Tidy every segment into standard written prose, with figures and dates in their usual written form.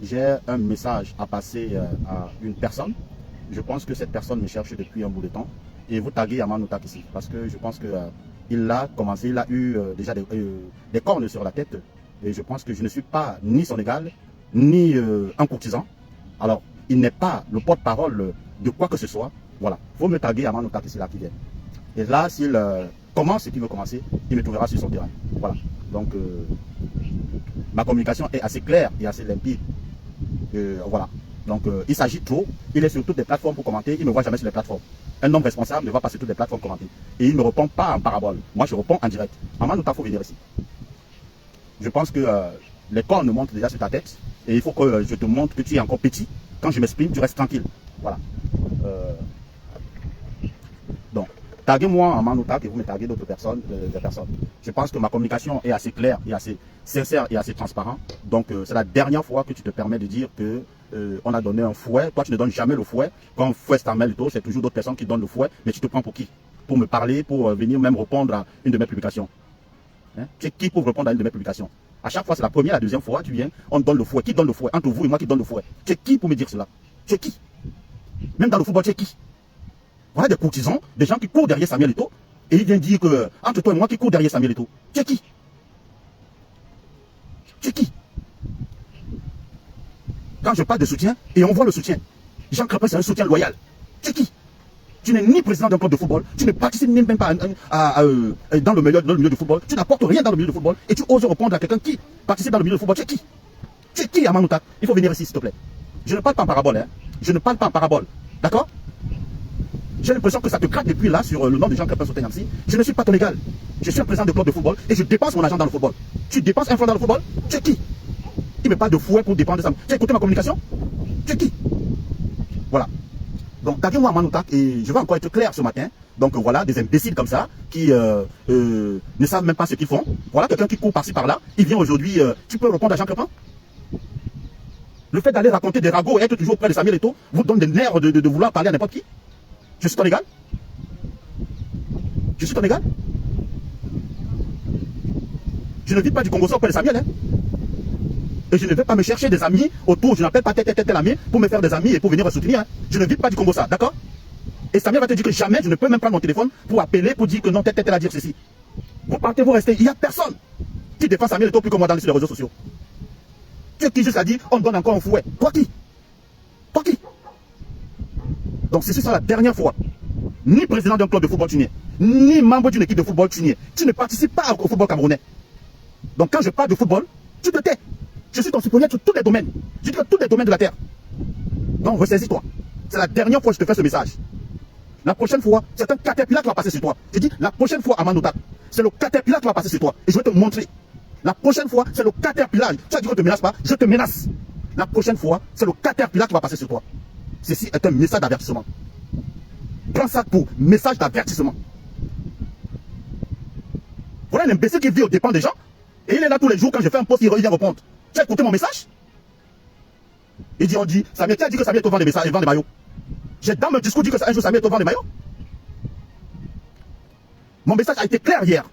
j'ai un message à passer à une personne. Je pense que cette personne me cherche depuis un bout de temps. Et vous taguez Yaman Outak ici. Parce que je pense que il a commencé, il a eu déjà des cornes sur la tête. Et je pense que je ne suis pas ni son égal, ni un courtisan. Alors, il n'est pas le porte-parole de quoi que ce soit. Voilà. Il faut me taguer Yaman Outak ici, là, qui vient. Et là, s'il commence ce qu'il veut commencer, il me trouvera sur son terrain. Voilà. Donc, ma communication est assez claire et assez limpide. Voilà. Donc, il s'agit trop. Il est sur toutes les plateformes pour commenter. Il ne me voit jamais sur les plateformes. Un homme responsable ne va pas sur toutes les plateformes commenter. Et il ne me répond pas en parabole. Moi, je réponds en direct. Yaman Outak, il faut venir ici. Je pense que les cornes montent déjà sur ta tête. Et il faut que je te montre que tu es encore petit. Quand je m'exprime, tu restes tranquille. Voilà. Donc, taguez-moi Yaman Outak et vous me taguez d'autres personnes, Je pense que ma communication est assez claire et assez sincère et assez transparente. Donc, c'est la dernière fois que tu te permets de dire que on a donné un fouet. Toi, tu ne donnes jamais le fouet. Quand fouet Stamel et tout, c'est toujours d'autres personnes qui donnent le fouet. Mais tu te prends pour qui? Pour me parler, pour venir même répondre à une de mes publications. Hein? Tu es qui pour répondre à une de mes publications? À chaque fois, c'est la première, la deuxième fois, tu viens, on donne le fouet. Qui donne le fouet? Entre vous et moi qui donne le fouet. Tu es qui pour me dire cela? Tu es qui? Même dans le football, tu es qui? Voilà des courtisans, des gens qui courent derrière Samuel Eto'o. Et ils viennent dire que, entre toi et moi qui cours derrière Samuel Eto'o. Tu es qui? Tu es qui? Quand je parle de soutien, et on voit le soutien. Jean Crépin, c'est un soutien loyal. Tu es qui? Tu n'es ni président d'un club de football, tu ne participes même pas dans le milieu du football, tu n'apportes rien dans le milieu du football, et tu oses répondre à quelqu'un qui participe dans le milieu du football. Tu es qui? Tu es qui, Yaman Outak? Il faut venir ici, s'il te plaît. Je ne parle pas en parabole, hein. Je ne parle pas en parabole. D'accord? J'ai l'impression que ça te gratte depuis là sur le nom de Jean Crépin Sotenamsi. Je ne suis pas ton égal. Je suis un président de club de football et je dépense mon argent dans le football. Tu dépenses un franc dans le football? Tu es qui? Il ne met pas de fouet pour dépendre de ça. Tu as écouté ma communication? Tu es qui? Voilà. Donc, taguez-moi Yaman Outak et je vais encore être clair ce matin. Donc voilà, des imbéciles comme ça qui ne savent même pas ce qu'ils font. Voilà quelqu'un qui court par-ci par-là. Il vient aujourd'hui, tu peux répondre à Jean Crépin? Le fait d'aller raconter des ragots et être toujours près de Samuel Eto'o vous donne des nerfs de vouloir parler à n'importe qui. Je suis ton égal? Je suis ton égal? Je ne vis pas du Congo auprès de Samuel. Hein? Et je ne vais pas me chercher des amis autour. Je n'appelle pas tel ami pour me faire des amis et pour venir me soutenir. Hein? Je ne vis pas du Congo, ça, d'accord? Et Samuel va te dire que jamais je ne peux même prendre mon téléphone pour appeler, pour dire que non, tel a dire ceci. Vous partez, vous restez. Il n'y a personne qui défend Samuel Eto'o plus que moi sur les réseaux sociaux. Tu es qui juste à dire, on donne encore un fouet. Toi qui? Toi qui? Donc ceci sera la dernière fois. Ni président d'un club de football tu n'es, ni membre d'une équipe de football tu n'es. Tu ne participes pas au football camerounais. Donc quand je parle de football, tu te tais. Je suis ton suppléant sur tous les domaines. Je dis tous les domaines de la terre. Donc ressaisis-toi. C'est la dernière fois que je te fais ce message. La prochaine fois, c'est un caterpillar qui va passer sur toi. Je dis, la prochaine fois, Yaman Outak, c'est le caterpillar qui va passer sur toi. Et je vais te montrer. La prochaine fois, c'est le caterpillar. Tu as dit que je ne te menace pas, je te menace. La prochaine fois, c'est le caterpillar qui va passer sur toi. Ceci est un message d'avertissement. Prends ça pour message d'avertissement. Voilà un imbécile qui vit aux dépens des gens. Et il est là tous les jours quand je fais un post, il vient répondre. Tu as écouté mon message? Il dit, Samuel, tu as dit que Samuel Eto'o vend des messages et vend des maillots. J'ai dans mon discours dit que un jour Samuel Eto'o vend des maillots. Mon message a été clair hier.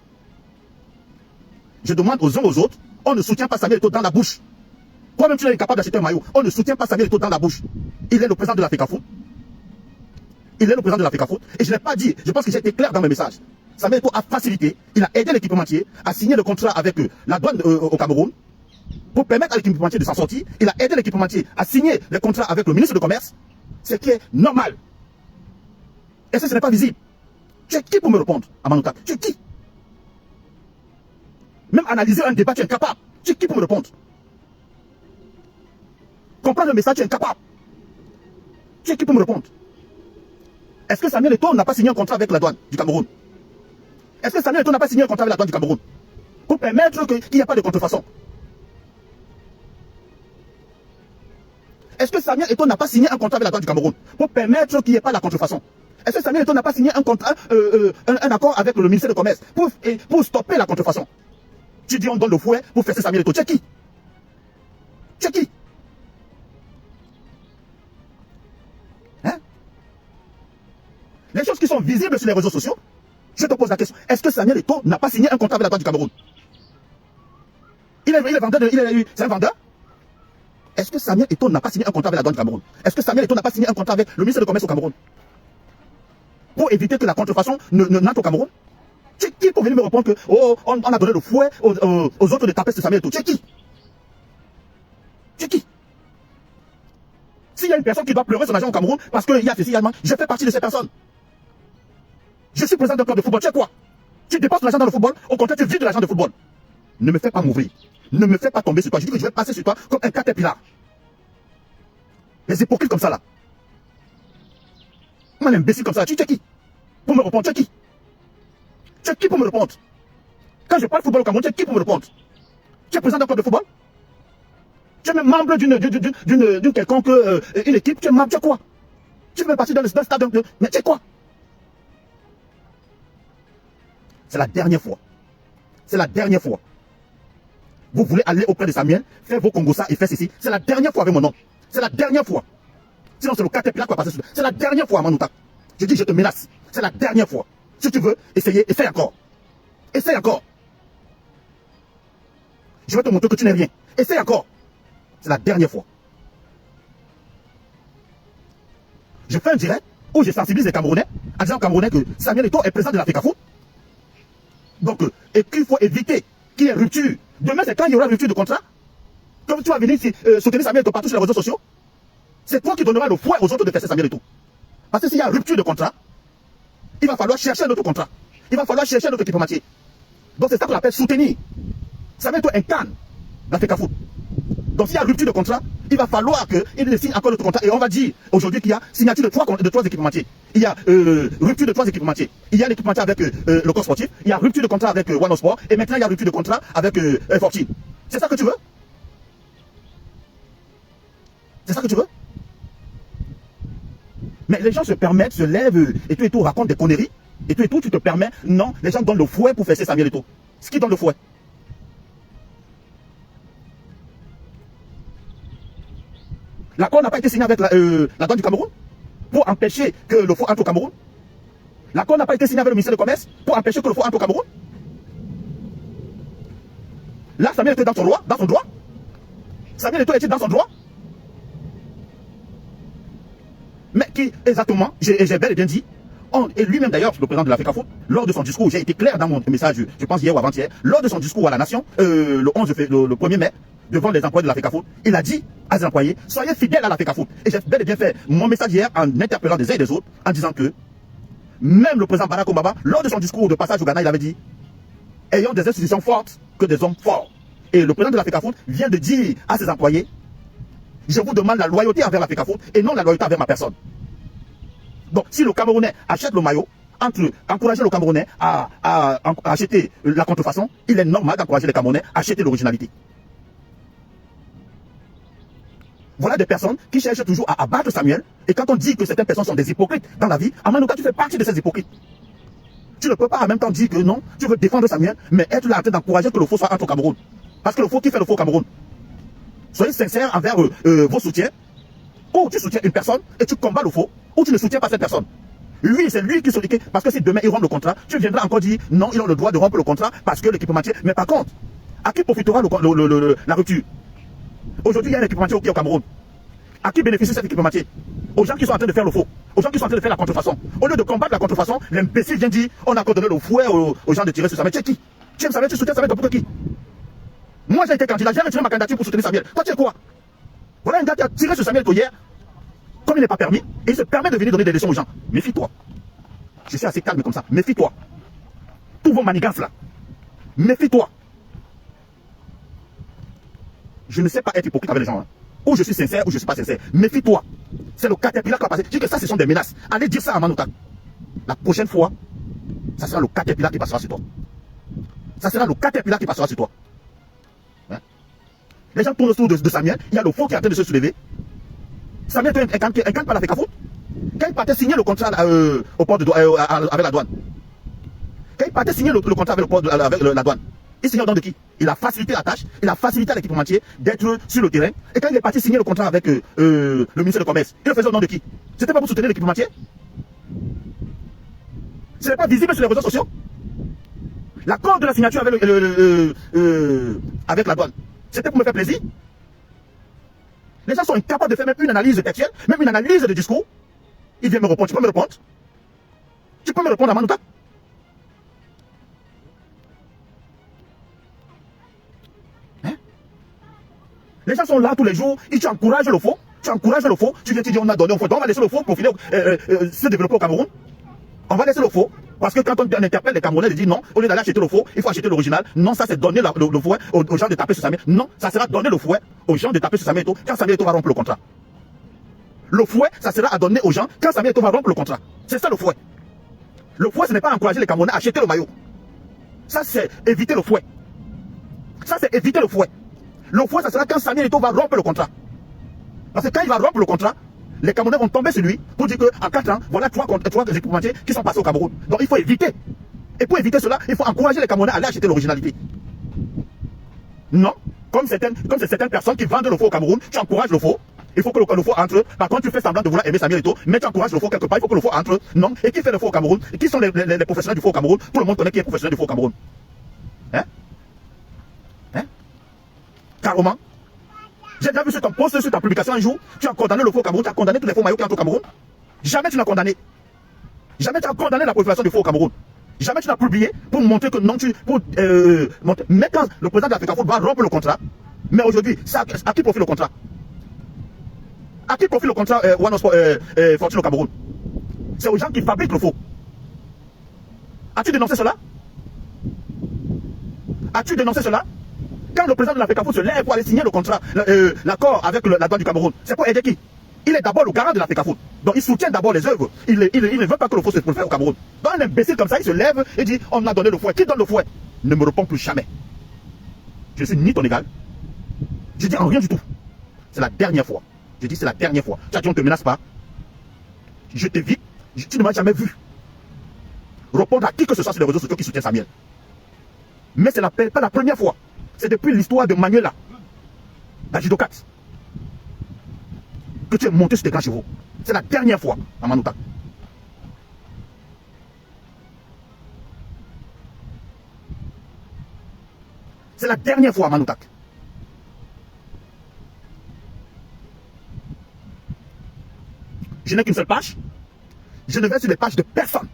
Je demande aux uns aux autres, on ne soutient pas Samuel Eto'o dans la bouche. Toi-même, tu es incapable d'acheter un maillot. On ne soutient pas Samuel Eto'o dans la bouche. Il est le président de la FECAFOOT. Il est le président de la FECAFOOT. Et je ne l'ai pas dit. Je pense que j'ai été clair dans mes messages. Samuel Eto'o a facilité. Il a aidé l'équipementier à signer le contrat avec la douane au Cameroun pour permettre à l'équipementier de s'en sortir. Il a aidé l'équipementier à signer le contrat avec le ministre du Commerce. Ce qui est normal. Et ça, ce n'est pas visible. Tu es qui pour me répondre, Yaman Outak? Tu es qui? Même analyser un débat, tu es incapable. Tu es qui pour me répondre? Comprendre le message, tu es incapable. Tu es qui pour me répondre? Est-ce que Samuel Eto'o n'a pas signé un contrat avec la douane du Cameroun? Est-ce que Samuel Eto'o n'a pas signé un contrat avec la douane du Cameroun pour permettre qu'il n'y ait pas de contrefaçon? Est-ce que Samuel Eto'o n'a pas signé un contrat avec la douane du Cameroun pour permettre qu'il n'y ait pas la contrefaçon? Est-ce que Samuel Eto'o n'a pas signé un contrat, un accord avec le ministère du Commerce pour stopper la contrefaçon? Tu dis on donne le fouet pour faire Samuel Eto'o. Tu es qui? Tu es qui? Hein? Les choses qui sont visibles sur les réseaux sociaux, je te pose la question. Est-ce que Samuel Eto'o n'a pas signé un contrat avec la douane du Cameroun? Il est vendeur, c'est un vendeur? Est-ce que Samuel Eto'o n'a pas signé un contrat avec la douane du Cameroun? Est-ce que Samuel Eto'o n'a pas signé un contrat avec le ministère du Commerce au Cameroun? Pour éviter que la contrefaçon n'entre au Cameroun? C'est qui pour venir me répondre que oh, on a donné le fouet aux autres de taper ce Samuel Eto'o? C'est qui? C'est qui? S'il y a une personne qui doit pleurer son agent au Cameroun parce qu'il y a ceci, il y a je fais partie de ces personnes. Je suis président d'un club de football. Tu sais quoi? Tu dépenses l'argent dans le football, au contraire, tu vis de l'argent de football. Ne me fais pas m'ouvrir. Ne me fais pas tomber sur toi. Je dis que je vais passer sur toi comme un caterpillar. Les hypocrites comme ça là. Moi, un imbécile comme ça, tu es qui? Pour me répondre, tu es qui? Tu es qui pour me répondre? Quand je parle football au Cameroun, tu es qui pour me répondre? Tu es président d'un club de football? Tu es même membre d'une quelconque une équipe, tu es membre, tu es quoi? Tu fais partie d'un stade, mais tu es quoi? C'est la dernière fois. C'est la dernière fois. Vous voulez aller auprès de Samuel, faire vos Congosa et faire ceci. C'est la dernière fois avec mon nom. C'est la dernière fois. Sinon, c'est le caterpillar qui va passer sur. C'est la dernière fois, Manouta. Je dis, je te menace. C'est la dernière fois. Si tu veux, essayer, essaye encore. Essaye encore. Je vais te montrer que tu n'es rien. Essaye encore. C'est la dernière fois. Je fais un direct où je sensibilise les Camerounais en disant aux Camerounais que Samuel Eto'o est président de l'Africa Foot. Donc, et qu'il faut éviter qu'il y ait rupture. Demain, c'est quand il y aura rupture de contrat. Comme tu vas venir soutenir Samuel Eto'o partout sur les réseaux sociaux. C'est toi qui donneras le fouet aux autres de faire Samuel Eto'o. Parce que s'il y a rupture de contrat, il va falloir chercher un autre contrat. Il va falloir chercher un autre équipementier. Donc c'est ça qu'on appelle soutenir. Samuel Eto'o incarne l'Africa Foot. Donc s'il y a rupture de contrat, il va falloir qu'il signe encore d'autres contrats. Et on va dire aujourd'hui qu'il y a signature de trois équipementiers. Il y a rupture de 3 équipementiers. Il y a l'équipementier avec le corps sportif. Il y a rupture de contrat avec One Sport. Et maintenant il y a rupture de contrat avec Fortune. C'est ça que tu veux? C'est ça que tu veux? Mais les gens se permettent, se lèvent, et tout, racontent des conneries. Et tout, tu te permets. Non, les gens donnent le fouet pour faire Samuel Eto'o. Ce qui donne le fouet. L'accord n'a pas été signé avec la douane du Cameroun pour empêcher que le faux entre au Cameroun. L'accord n'a pas été signé avec le ministère du Commerce pour empêcher que le faux entre au Cameroun. Là, Samuel était dans son droit. Samuel Eto'o était dans son droit. Mais qui exactement, j'ai bel et bien dit, et lui-même d'ailleurs, le président de l'Africa Foot, lors de son discours, j'ai été clair dans mon message, je pense hier ou avant-hier, lors de son discours à la nation, le 1er mai, devant les employés de l'Africa Foot, il a dit à ses employés, soyez fidèles à l'Africa Foot. Et j'ai bel et bien fait mon message hier en interpellant des uns et des autres, en disant que même le président Barack Obama, lors de son discours de passage au Ghana, il avait dit, ayons des institutions fortes que des hommes forts. Et le président de l'Africa Foot vient de dire à ses employés, je vous demande la loyauté envers l'Africa Foot et non la loyauté envers ma personne. Donc, si le Camerounais achète le maillot, entre encourager le Camerounais à acheter la contrefaçon, il est normal d'encourager les Camerounais à acheter l'originalité. Voilà des personnes qui cherchent toujours à abattre Samuel. Et quand on dit que certaines personnes sont des hypocrites dans la vie, Amanouka, tu fais partie de ces hypocrites. Tu ne peux pas en même temps dire que non, tu veux défendre Samuel, mais être là en train d'encourager que le faux soit entre au Cameroun. Parce que le faux, qui fait le faux au Cameroun? Soyez sincères envers vos soutiens. Ou tu soutiens une personne et tu combats le faux, ou tu ne soutiens pas cette personne. Lui, c'est lui qui se dit, parce que si demain il rompt le contrat, tu viendras encore dire non, ils ont le droit de rompre le contrat parce que l'équipementier. Mais par contre, à qui profitera la rupture? Aujourd'hui, il y a un équipementier au Cameroun. À qui bénéficie cet équipementier? Aux gens qui sont en train de faire le faux, aux gens qui sont en train de faire la contrefaçon. Au lieu de combattre la contrefaçon, l'imbécile vient dire on a encore donné le fouet aux gens de tirer sur Samuel. Tu es qui? Tu aimes Samuel, tu soutiens Samuel pour qui? Moi j'ai été candidat, j'ai retiré ma candidature pour soutenir Samuel. Toi tu es quoi? Voilà un gars qui a tiré sur Samuel hier, comme il n'est pas permis, et il se permet de venir donner des leçons aux gens. Méfie-toi. Je suis assez calme comme ça. Méfie-toi. Tous vos manigances là. Méfie-toi. Je ne sais pas être hypocrite avec les gens. Hein. Ou je suis sincère, ou je ne suis pas sincère. Méfie-toi. C'est le caterpillar qui va passer. Je dis que ça, ce sont des menaces. Allez dire ça à Manouka. La prochaine fois, ça sera le caterpillar qui passera sur toi. Ça sera le caterpillar qui passera sur toi. Hein? Les gens tournent autour de Samuel. Il y a le faux qui est en train de se soulever. Samuel incarne pas l'Africa Foot. Quand il partait signer le contrat au port avec la douane. Quand il partait signer le contrat avec la douane. Il signe au nom de qui? Il a facilité la tâche, il a facilité à l'équipementier d'être sur le terrain. Et quand il est parti signer le contrat avec le ministère du Commerce, il le faisait au nom de qui? C'était pas pour soutenir l'équipementier? Ce n'est pas visible sur les réseaux sociaux? L'accord de la signature avec la douane, c'était pour me faire plaisir? Les gens sont incapables de faire même une analyse textuelle, même une analyse de discours. Ils viennent me répondre. Tu peux me répondre? Tu peux me répondre à Manoutak? Hein? Les gens sont là tous les jours, et tu encourages le faux. Tu encourages le faux. Tu viens te dire on a donné au faux. Donc on va laisser le faux profiler, se développer au Cameroun. On va laisser le faux. Parce que quand on interpelle les Camerounais, ils disent non, au lieu d'aller acheter le faux, il faut acheter l'original. Non, ça c'est donner le fouet aux gens de taper sur Samuel. Non, ça sera donner le fouet aux gens de taper sur Samuel Eto'o quand Samuel Eto'o va rompre le contrat. Le fouet, ça sera à donner aux gens quand Samuel Eto'o va rompre le contrat. C'est ça le fouet. Le fouet, ce n'est pas encourager les Camerounais à acheter le maillot. Ça c'est éviter le fouet. Ça c'est éviter le fouet. Le fouet, ça sera quand Samuel Eto'o va rompre le contrat. Parce que quand il va rompre le contrat, les Camerounais vont tomber sur lui pour dire qu'en 4 ans, voilà trois équipementiers qui sont passés au Cameroun. Donc il faut éviter. Et pour éviter cela, il faut encourager les Camerounais à aller acheter l'originalité. Non, comme certaines personnes qui vendent le faux au Cameroun, tu encourages le faux. Il faut que le faux entre. Par contre, tu fais semblant de vouloir aimer Samuel Eto'o, mais tu encourages le faux quelque part. Il faut que le faux entre. Non. Et qui fait le faux au Cameroun? Et qui sont les professionnels du faux au Cameroun? Tout le monde connaît qui est professionnel du faux au Cameroun. Hein? Hein? Carrément. J'ai déjà vu sur ton post, sur ta publication un jour, tu as condamné le faux au Cameroun, tu as condamné tous les faux maillots qui entrent au Cameroun. Jamais tu n'as condamné. Jamais tu as condamné la prolifération du faux au Cameroun. Jamais tu n'as publié pour montrer que non, mais quand le président de l'Africafoot va rompre le contrat, mais aujourd'hui, à qui profite le contrat? À qui profite le contrat Fortune au Cameroun? C'est aux gens qui fabriquent le faux. As-tu dénoncé cela? As-tu dénoncé cela? Quand le président de l'Africafoot se lève pour aller signer le contrat, l'accord avec la douane du Cameroun, c'est pour aider qui? Il est d'abord le garant de l'Africafoot. Donc il soutient d'abord les œuvres. Il ne veut pas que le faux se prolifère au Cameroun. Donc un imbécile comme ça, il se lève et dit on a donné le fouet. Qui donne le fouet? Ne me réponds plus jamais. Je suis ni ton égal. Je dis en rien du tout. C'est la dernière fois. Je dis c'est la dernière fois. Tu as dit on ne te menace pas. Je t'évite. Tu ne m'as jamais vu répondre à qui que ce soit sur les réseaux sociaux qui soutient Samuel. Mais c'est pas la première fois. C'est depuis l'histoire de Manuela, la judocate, que tu es monté sur tes grands chevaux. C'est la dernière fois à Manoutak. C'est la dernière fois à Manoutak. Je n'ai qu'une seule page. Je ne vais sur les pages de personne.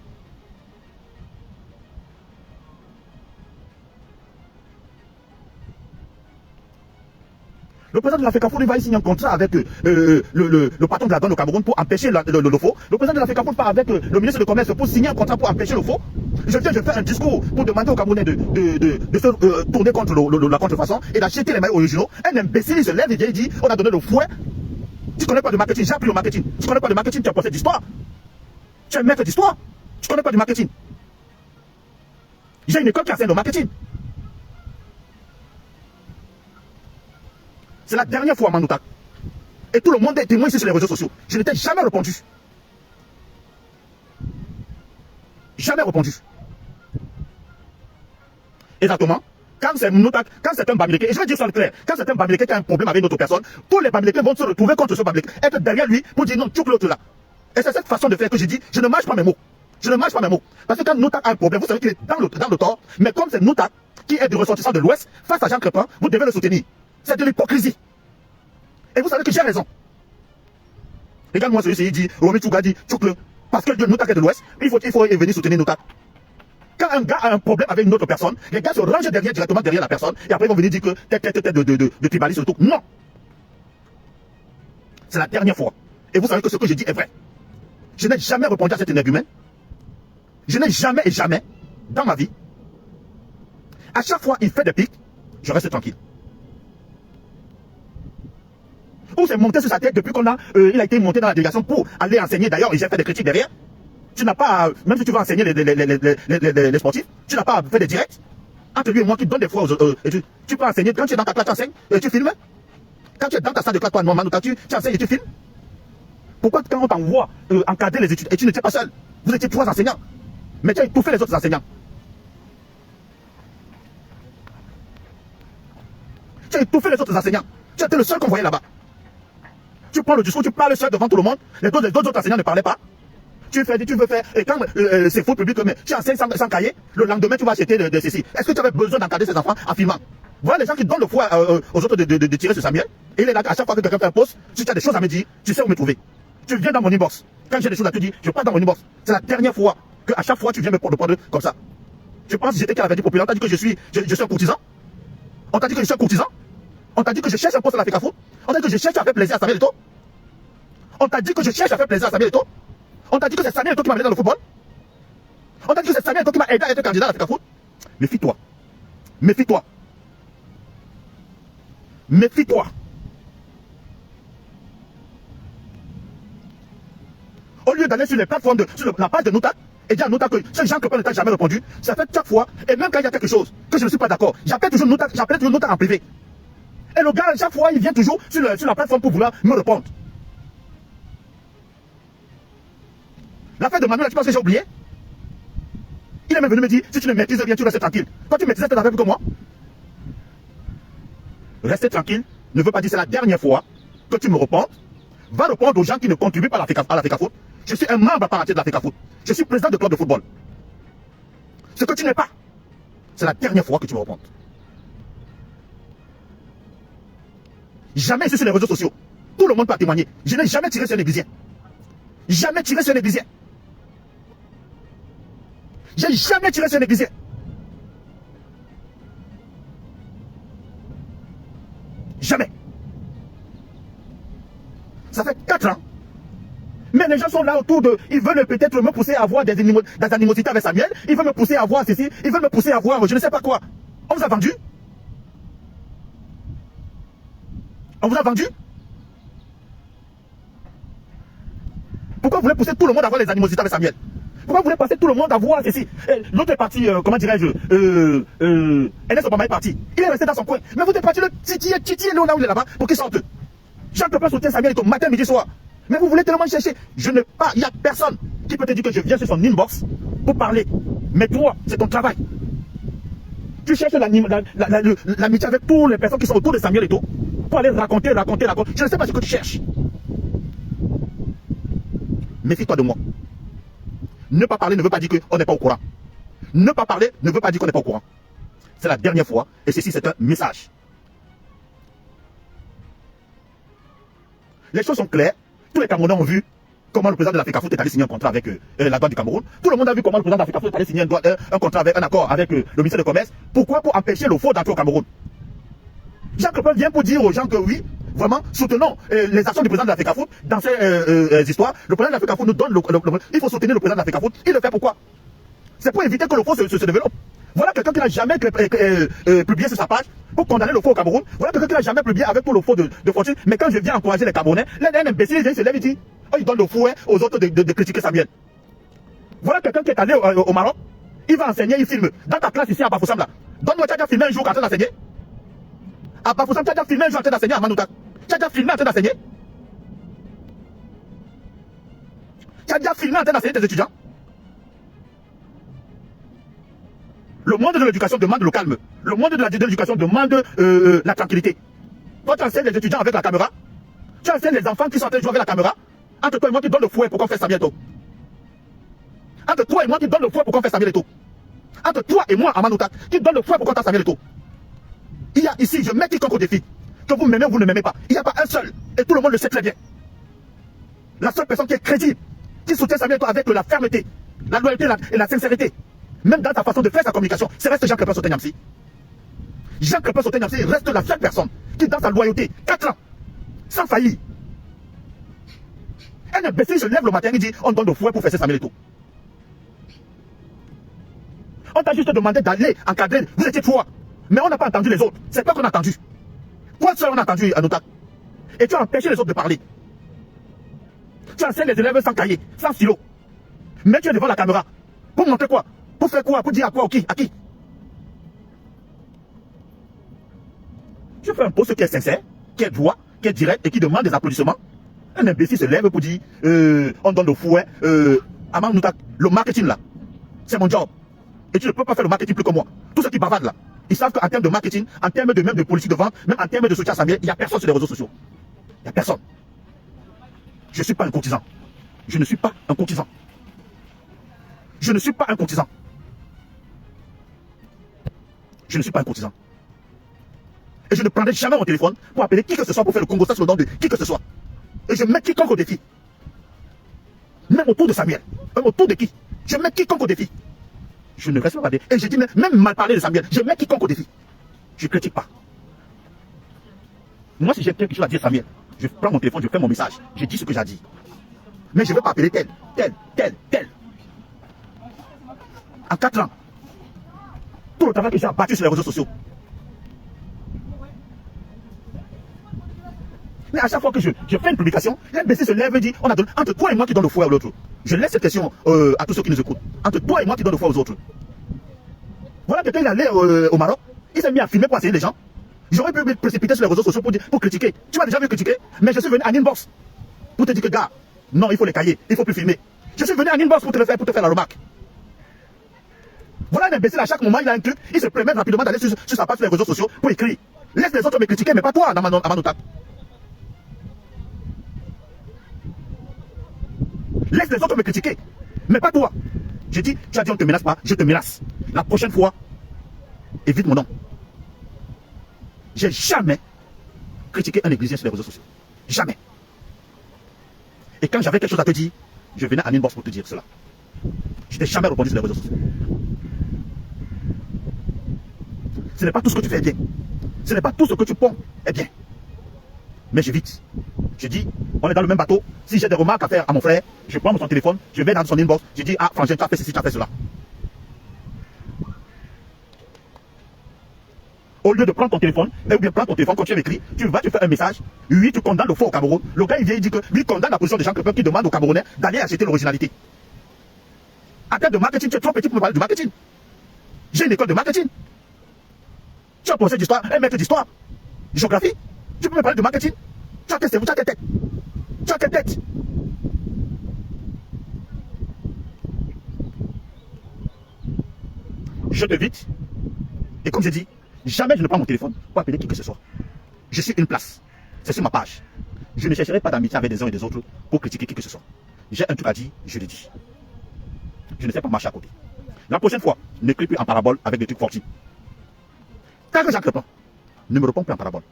Le président de l'Africafoot, il va signer un contrat avec le patron de la douane au Cameroun pour empêcher le faux. Le président de l'Africafoot part avec le ministre de Commerce pour signer un contrat pour empêcher le faux. Je fais un discours pour demander aux Camerounais de se tourner contre la contrefaçon et d'acheter les maillots originaux. Un imbécile, il se lève et il dit on a donné le fouet. Tu ne connais pas de marketing, j'ai appris le marketing. Tu ne connais pas de marketing, tu as professeur d'histoire. Tu es maître d'histoire. Tu ne connais pas de marketing. J'ai une école qui enseigne le marketing. C'est la dernière fois à Manoutak. Et tout le monde est témoin ici sur les réseaux sociaux. Je n'étais jamais répondu. Jamais répondu. Exactement. Quand c'est un Bamileke, et je vais dire ça en clair, quand c'est un Bamileke qui a un problème avec une autre personne, tous les Bamileke vont se retrouver contre ce Bamileke, être derrière lui pour dire non, tu l'autre là. Et c'est cette façon de faire que j'ai dit, je ne mâche pas mes mots. Je ne mâche pas mes mots. Parce que quand Noutak a un problème, vous savez qu'il est dans le tort, mais comme c'est Noutak qui est du ressortissant de l'Ouest, face à Jean Crépin, vous devez le soutenir. C'est de l'hypocrisie. Et vous savez que j'ai raison. Regarde-moi celui-ci, il dit, Romy Tchouga dit, Tchoukle, parce que Noutak est de l'Ouest, il faut venir soutenir Noutak. Quand un gars a un problème avec une autre personne, les gars se rangent directement derrière la personne, et après ils vont venir dire que tête de tribalisme surtout. Non. C'est la dernière fois. Et vous savez que ce que je dis est vrai. Je n'ai jamais répondu à cet énergumène. Je n'ai jamais et jamais, dans ma vie, à chaque fois il fait des pics, je reste tranquille. Ou c'est monté sur sa tête depuis il a été monté dans la délégation pour aller enseigner d'ailleurs, et j'ai fait des critiques derrière. Tu n'as pas, même si tu vas enseigner les sportifs, tu n'as pas fait des directs. Entre lui et moi, qui donne des fois et tu peux enseigner. Quand tu es dans ta classe, tu enseignes et tu filmes. Quand tu es dans ta salle de classe, toi, normalement, tu enseignes et tu filmes. Pourquoi quand on t'envoie encadrer les études et tu n'étais pas seul? Vous étiez 3 enseignants. Mais tu as étouffé les autres enseignants. Tu as étouffé les autres enseignants. Tu étais le seul qu'on voyait là-bas. Tu prends le discours, tu parles seul devant tout le monde. Les deux autres enseignants ne parlaient pas. Tu veux faire, et quand c'est faux public, mais tu enseignes sans cahier, le lendemain tu vas acheter de ceci. Est-ce que tu avais besoin d'encadrer ces enfants en filmant? Voilà les gens qui donnent le foi aux autres de tirer sur Samuel. Et il est là, à chaque fois que quelqu'un fait un post, si tu as des choses à me dire, tu sais où me trouver. Tu viens dans mon inbox. Quand j'ai des choses à te dire, je passe dans mon inbox. C'est la dernière fois que à chaque fois tu viens me prendre comme ça. Je pense que j'étais qu'à la vérité populaire. On t'a dit que je suis un courtisan. On t'a dit que je suis un courtisan. On t'a dit que je cherche un poste à la FECAFOOT. On t'a dit que je cherche à faire plaisir à Samuel Eto'o. On t'a dit que je cherche à faire plaisir à Samuel Eto'o. On t'a dit que c'est Samuel Eto'o qui m'a amené dans le football. On t'a dit que c'est Samuel Eto'o qui m'a aidé à être candidat à la FECAFOOT. Méfie-toi. Méfie-toi. Méfie-toi. Au lieu d'aller sur les plateformes, sur la page de Noutak, et dire à Noutak que ces gens que ne t'a jamais répondu, ça fait chaque fois, et même quand il y a quelque chose que je ne suis pas d'accord, j'appelle toujours Noutak en privé. Et le gars, chaque fois, il vient toujours sur la plateforme pour vouloir me répondre. L'affaire de Manuel, tu penses que j'ai oublié? Il est même venu me dire, si tu ne maîtrises bien, tu restes tranquille. Quand tu maîtrises cette affaire plus que moi, rester tranquille ne veut pas dire c'est la dernière fois que tu me réponds. Va répondre aux gens qui ne contribuent pas à la FECAFOOT. Je suis un membre à part entière de la FECAFOOT. Je suis président de club de football. Ce que tu n'es pas, c'est la dernière fois que tu me réponds. Jamais ici sur les réseaux sociaux. Tout le monde peut témoigner. Je n'ai jamais tiré sur un église. Jamais tiré sur un église. J'ai jamais tiré sur un église. Jamais. Ça fait 4 ans. Mais les gens sont là autour de... Ils veulent peut-être me pousser à avoir des animosités avec Samuel. Ils veulent me pousser à voir ceci. Ils veulent me pousser à voir je ne sais pas quoi. On vous a vendu. On vous a vendu. Pourquoi vous voulez pousser tout le monde à avoir les animosités avec Samuel? Pourquoi vous voulez passer tout le monde à voir ceci? L'autre est parti, comment dirais-je, Ernest Obama est parti. Il est resté dans son coin. Mais vous êtes parti le titiller là où il est là-bas pour qu'il sorte. Chaque fois soutient Samuel Eto'o matin, midi, soir. Mais vous voulez tellement chercher. Je ne pas, il n'y a personne qui peut te dire que je viens sur son inbox pour parler. Mais toi, c'est ton travail. Tu cherches l'amitié avec toutes les personnes qui sont autour de Samuel Eto'o pour aller raconter. Je ne sais pas ce que tu cherches. Méfie-toi de moi. Ne pas parler ne veut pas dire qu'on n'est pas au courant. Ne pas parler ne veut pas dire qu'on n'est pas au courant. C'est la dernière fois et ceci c'est un message. Les choses sont claires. Tous les Camerounais ont vu comment le président de la FECAFOOT est allé signer un contrat avec la douane du Cameroun. Tout le monde a vu comment le président de la FECAFOOT est allé signer un contrat avec un accord avec le ministère du Commerce. Pourquoi? Pour empêcher le faux d'entrer au Cameroun. Jacques Lepel vient pour dire aux gens que oui, vraiment, soutenons les actions du président de la FECAFOOT dans ces histoires. Le président de la FECAFOOT nous donne il faut soutenir le président de la FECAFOOT. Il le fait pourquoi? C'est pour éviter que le faux se développe. Voilà quelqu'un qui n'a jamais publié sur sa page pour condamner le faux au Cameroun. Voilà quelqu'un qui n'a jamais publié avec tout le faux de fortune. Mais quand je viens encourager les Camerounais, là, un imbécile, il se lève et dit, oh, il donne le faux aux autres de critiquer Samuel. Voilà quelqu'un qui est allé au Maroc, il va enseigner, il filme. Dans ta classe ici à Bafoussam là, donne-moi, tu as déjà filmé un jour en train d'enseigner. À Bafoussam, tu as déjà filmé un jour en train d'enseigner à Manoutak. Tu as déjà filmé en train d'enseigner. Tu as déjà filmé en train d'enseigner tes étudiants. Le monde de l'éducation demande le calme. Le monde de l'éducation demande la tranquillité. Toi, tu enseignes les étudiants avec la caméra. Tu enseignes les enfants qui sont en train de jouer avec la caméra. Entre toi et moi qui donne le fouet pour qu'on fasse ça bientôt. Entre toi et moi qui donne le fouet pour qu'on fasse ça bientôt. Entre toi et moi, Amanoutak, qui donne le fouet pour qu'on fasse ça bientôt. Il y a ici, je mets quiconque au défi. Que vous m'aimez ou vous ne m'aimez pas. Il n'y a pas un seul. Et tout le monde le sait très bien. La seule personne qui est crédible, qui soutient Samuel Eto'o avec la fermeté, la loyauté et la sincérité, même dans ta façon de faire sa communication, c'est reste Jacques Lepel Sotegnamsi. Jacques Lepel Sotegnamsi reste la seule personne qui, dans sa loyauté, 4 ans, sans faillir. Un imbécile se lève le matin et dit on donne le fouet pour faire Samuel Eto'o. On t'a juste demandé d'aller encadrer, vous étiez 3. Mais on n'a pas entendu les autres. C'est toi qu'on a entendu. Toi seul on a entendu à Noutak. Et tu as empêché les autres de parler. Tu enseignes les élèves sans cahier, sans stylo. Mais tu es devant la caméra. Pour montrer quoi? Pour faire quoi? Pour dire à quoi? À qui? Je fais un poste qui est sincère, qui est droit, qui est direct et qui demande des applaudissements. Un imbécile se lève pour dire on donne le fouet. Aman Noutak, le marketing là, c'est mon job. Et tu ne peux pas faire le marketing plus que moi. Tous ceux qui bavardent là, ils savent qu'en termes de marketing, en termes de même de politique de vente, même en termes de soutien à Samuel, il n'y a personne sur les réseaux sociaux. Il n'y a personne. Je ne suis pas un courtisan. Je ne suis pas un courtisan. Je ne suis pas un courtisan. Je ne suis pas un courtisan. Et je ne prendrai jamais mon téléphone pour appeler qui que ce soit pour faire le Congo sur le nom de qui que ce soit. Et je mets quiconque au défi. Même autour de Samuel. Même autour de qui? Je mets quiconque au défi. Je ne reste pas. Et je dis même mal parler de Samuel. Je mets quiconque au défi. Je ne critique pas. Moi, si j'ai quelque chose à dire Samuel, je prends mon téléphone, je fais mon message. Je dis ce que j'ai dit. Mais je ne veux pas appeler tel. En 4 ans, tout le travail que j'ai abattu sur les réseaux sociaux. Mais à chaque fois que je fais une publication, l'MBC se lève et dit, on a donné, entre toi et moi qui donne le foie à l'autre. Je laisse cette question à tous ceux qui nous écoutent. Entre toi et moi qui donne le foie aux autres. Voilà que quand il allait au Maroc, il s'est mis à filmer pour essayer les gens. J'aurais pu me précipiter sur les réseaux sociaux pour critiquer. Tu m'as déjà vu critiquer, mais je suis venu en inbox pour te dire que gars, non, il faut les cahiers, il faut plus filmer. Je suis venu en inbox pour te faire la remarque. Voilà un imbécile, à chaque moment, il a un truc, il se permet rapidement d'aller sur sa page sur les réseaux sociaux pour écrire. Laisse les autres me critiquer, mais pas toi, à Manotak. Laisse les autres me critiquer, mais pas toi. J'ai dit, tu as dit on ne te menace pas, je te menace. La prochaine fois, évite mon nom. J'ai jamais critiqué un église sur les réseaux sociaux. Jamais. Et quand j'avais quelque chose à te dire, je venais en inbox pour te dire cela. Je n'ai jamais répondu sur les réseaux sociaux. Ce n'est pas tout ce que tu fais bien. Ce n'est pas tout ce que tu ponds est bien. Mais j'évite. Je dis, on est dans le même bateau. Si j'ai des remarques à faire à mon frère, je prends son téléphone, je vais dans son inbox, je dis, ah, Frangin, tu as fait ceci, tu as fait cela. Au lieu de prendre ton téléphone, ou bien prendre ton téléphone quand tu m'écris, tu vas, tu fais un message. Oui, tu condamnes le faux au Cameroun. Le gars, il vient, il dit que lui condamne la position des gens qui demandent aux Camerounais d'aller acheter l'originalité. À tête de marketing, tu es trop petit pour me parler de marketing. J'ai une école de marketing. Tu as professeur d'histoire, un maître d'histoire, géographie. Tu peux me parler de marketing. Tu as quel cerveau, tu as quelle tête? Tu as quelle tête? Je te vite. Et comme j'ai dit, jamais je ne prends mon téléphone pour appeler qui que ce soit. Je suis une place. C'est sur ma page. Je ne chercherai pas d'amitié avec des uns et des autres pour critiquer qui que ce soit. J'ai un truc à dire, je le dis. Je ne sais pas marcher à côté. La prochaine fois, n'écris plus en parabole avec des trucs fortis. Quand Jacques répond, ne me réponds plus en parabole.